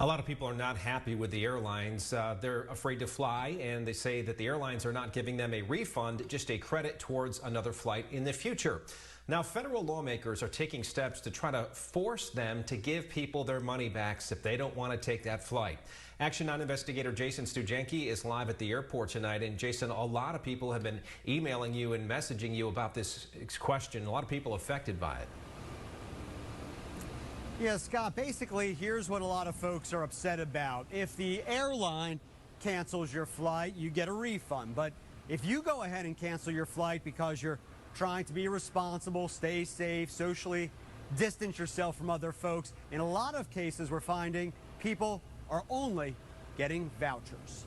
A lot of people are not happy with the airlines. They're afraid to fly, and they say that the airlines are not giving them a refund, just a credit towards another flight in the future. Now, federal lawmakers are taking steps to try to force them to give people their money back if they don't want to take that flight. Action 9 investigator Jason Stujenki is live at the airport tonight. And Jason, a lot of people have been emailing you and messaging you about this question. A lot of people affected by it. Yeah, Scott, basically, here's what a lot of folks are upset about. If the airline cancels your flight, you get a refund. But if you go ahead and cancel your flight because you're trying to be responsible, stay safe, socially distance yourself from other folks, in a lot of cases, we're finding people are only getting vouchers.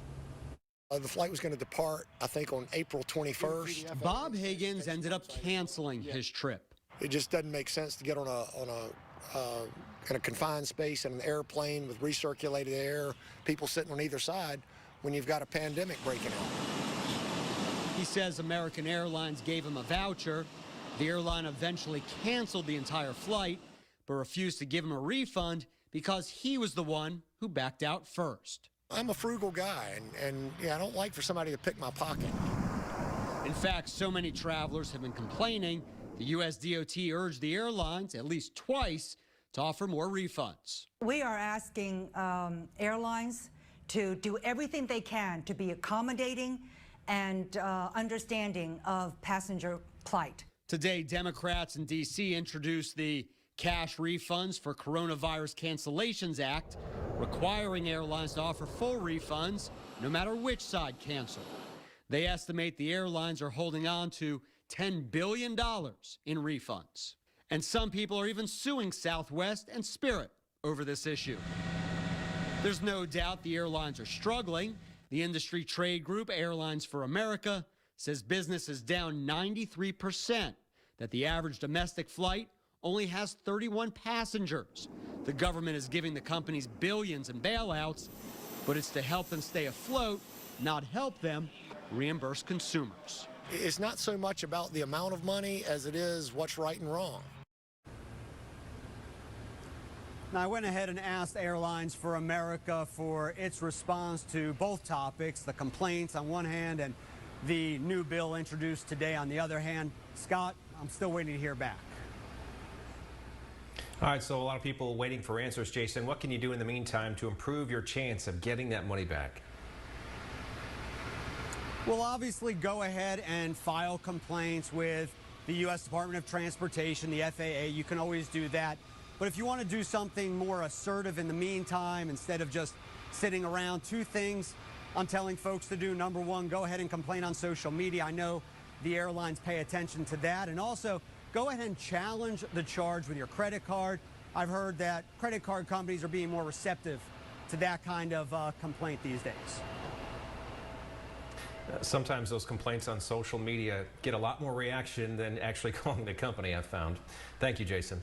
The flight was going to depart, I think, on April 21st. Bob Higgins ended up canceling his trip. It just doesn't make sense to get on in a confined space in an airplane with recirculated air, people sitting on either side when you've got a pandemic breaking out. He says American Airlines gave him a voucher. The airline eventually canceled the entire flight, but refused to give him a refund because he was the one who backed out first. I'm a frugal guy, and yeah, I don't like for somebody to pick my pocket. In fact, so many travelers have been complaining. The U.S. DOT urged the airlines at least twice to offer more refunds. We are asking airlines to do everything they can to be accommodating and understanding of passenger plight. Today, Democrats in D.C. introduced the Cash Refunds for Coronavirus Cancellations Act, requiring airlines to offer full refunds no matter which side canceled. They estimate the airlines are holding on to $10 billion in refunds. And some people are even suing Southwest and Spirit over this issue. There's no doubt the airlines are struggling. The industry trade group Airlines for America says business is down 93%, that the average domestic flight only has 31 passengers. The government is giving the companies billions in bailouts, but it's to help them stay afloat, not help them reimburse consumers. It's not so much about the amount of money as it is what's right and wrong. Now, I went ahead and asked Airlines for America for its response to both topics, the complaints on one hand and the new bill introduced today on the other hand. Scott, I'm still waiting to hear back. All right, so a lot of people waiting for answers. Jason, what can you do in the meantime to improve your chance of getting that money back? Well, obviously, go ahead and file complaints with the U.S. Department of Transportation, the FAA. You can always do that. But if you want to do something more assertive in the meantime, instead of just sitting around, two things I'm telling folks to do. Number one, go ahead and complain on social media. I know the airlines pay attention to that. And also, go ahead and challenge the charge with your credit card. I've heard that credit card companies are being more receptive to that kind of complaint these days. Sometimes those complaints on social media get a lot more reaction than actually calling the company, I've found. Thank you, Jason.